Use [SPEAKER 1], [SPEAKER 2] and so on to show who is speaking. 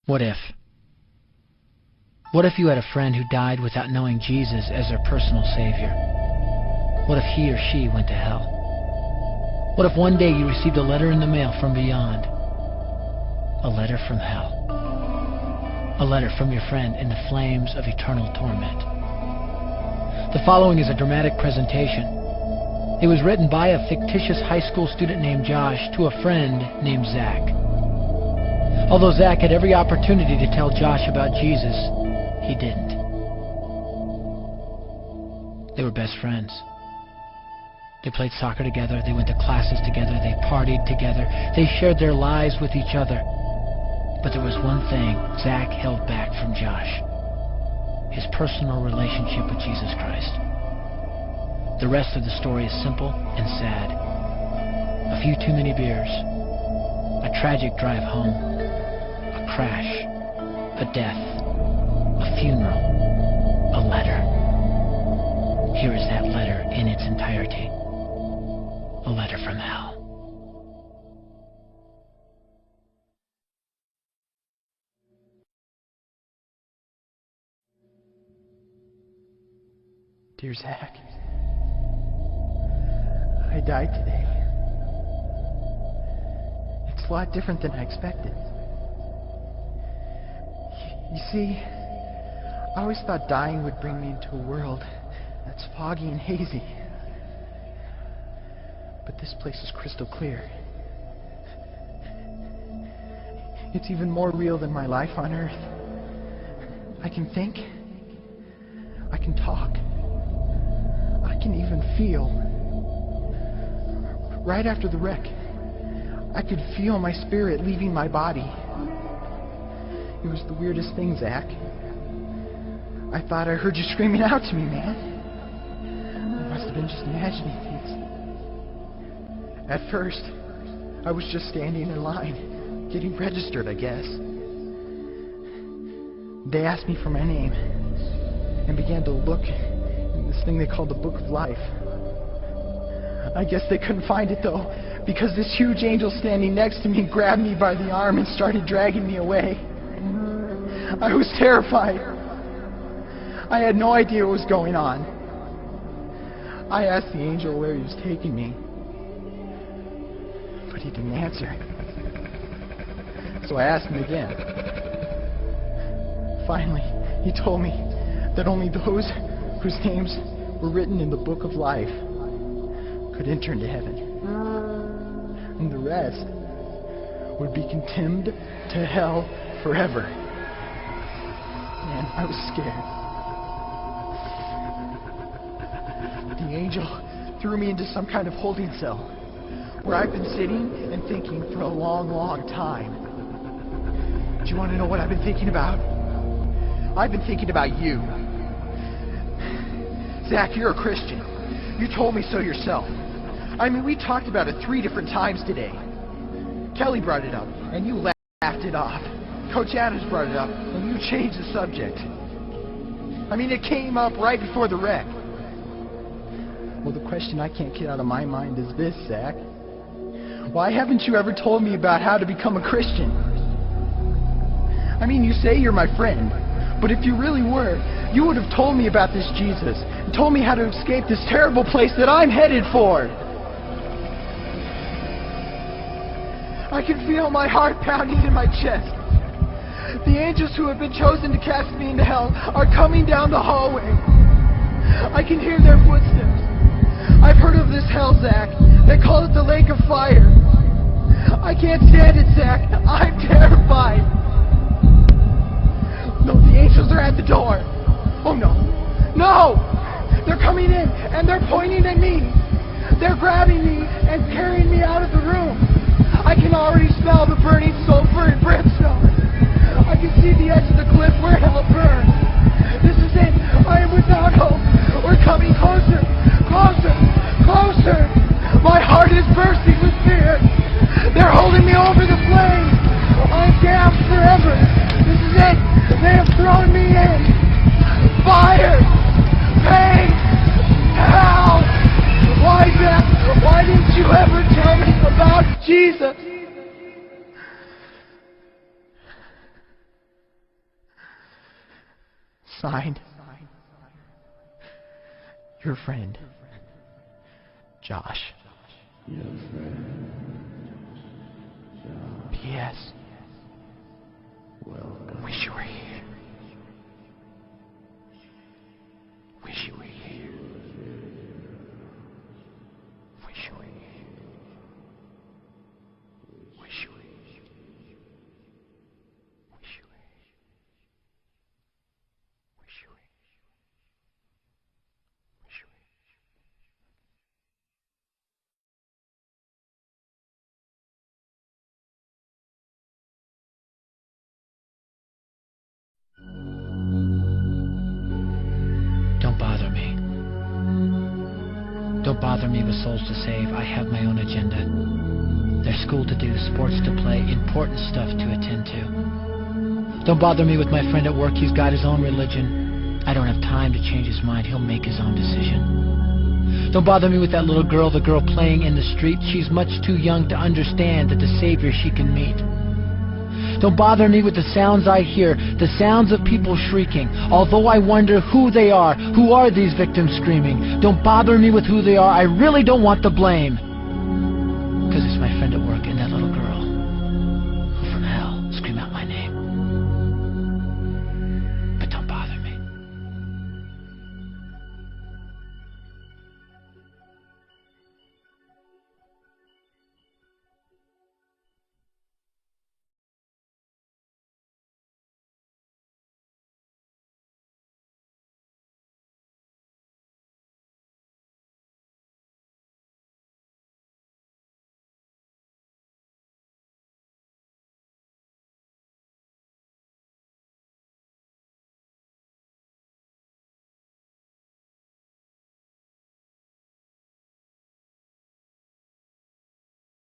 [SPEAKER 1] What if? What if you had a friend who died without knowing Jesus as their personal Savior? What if he or she went to hell? What if one day you received a letter in the mail from beyond? A letter from hell. A letter from your friend in the flames of eternal torment. The following is a dramatic presentation. It was written by a fictitious high school student named Josh to a friend named Zach. Although Zach had every opportunity to tell Josh about Jesus, he didn't. They were best friends. They played soccer together, they went to classes together, they partied together, they shared their lives with each other. But there was one thing Zach held back from Josh: his personal relationship with Jesus Christ. The rest of the story is simple and sad. A few too many beers, a tragic drive home, a crash, a death, a funeral, a letter. Here is that letter in its entirety. A letter from hell.
[SPEAKER 2] Dear Zach, I died today. It's a lot different than I expected. You see, I always thought dying would bring me into a world that's foggy and hazy. But this place is crystal clear. It's even more real than my life on Earth. I can think. I can talk. I can even feel. Right after the wreck, I could feel my spirit leaving my body. It was the weirdest thing, Zach. I thought I heard you screaming out to me, man. I must have been just imagining things. At first, I was just standing in line, getting registered, I guess. They asked me for my name and began to look in this thing they called the Book of Life. I guess they couldn't find it, though, because this huge angel standing next to me grabbed me by the arm and started dragging me away. I was terrified. I had no idea what was going on. I asked the angel where he was taking me, but he didn't answer. So I asked him again. Finally, he told me that only those whose names were written in the Book of Life could enter into heaven. And the rest would be condemned to hell forever. Man, I was scared. The angel threw me into some kind of holding cell where I've been sitting and thinking for a long, long time. Do you want to know what I've been thinking about? I've been thinking about you. Zach, you're a Christian. You told me so yourself. I mean, we talked about it 3 different times today. Kelly brought it up, and you laughed it off. Coach Adams brought it up, and you changed the subject. I mean, it came up right before the wreck. Well, the question I can't get out of my mind is this, Zach. Why haven't you ever told me about how to become a Christian? I mean, you say you're my friend, but if you really were, you would have told me about this Jesus, and told me how to escape this terrible place that I'm headed for. I can feel my heart pounding in my chest. The angels who have been chosen to cast me into hell are coming down the hallway. I can hear their footsteps. I've heard of this hell, Zach. They call it the lake of fire. I can't stand it, Zach. I'm terrified. No, the angels are at the door. Oh, no. No! They're coming in, and they're pointing at me. They're grabbing me and carrying me out of the room. I can already smell the burning sulfur and brimstone. I can see the edge of the cliff where hell burns. This is it. I am without hope. We're coming closer, closer, closer. My heart is bursting with fear. They're holding me over the flames. I'm damned forever. This is it. They have thrown me in. Fire, pain, hell. Why, Beth? Why didn't you ever tell me about Jesus? Signed, your friend, Josh.
[SPEAKER 3] Your friend, Josh.
[SPEAKER 2] P.S.
[SPEAKER 3] Welcome.
[SPEAKER 2] Wish you were here. Wish you were here. Wish you were here. Wish you were here. Wish you were here. Wish you were here. Wish you were here.
[SPEAKER 1] Don't bother me. Don't bother me with souls to save. I have my own agenda. There's school to do, sports to play, important stuff to attend to. Don't bother me with my friend at work. He's got his own religion. I don't have time to change his mind. He'll make his own decision. Don't bother me with that little girl, the girl playing in the street. She's much too young to understand that the Savior she can meet. Don't bother me with the sounds I hear, the sounds of people shrieking, although I wonder who they are. Who are these victims screaming? Don't bother me with who they are. I really don't want the blame. Because it's my friend at work and that little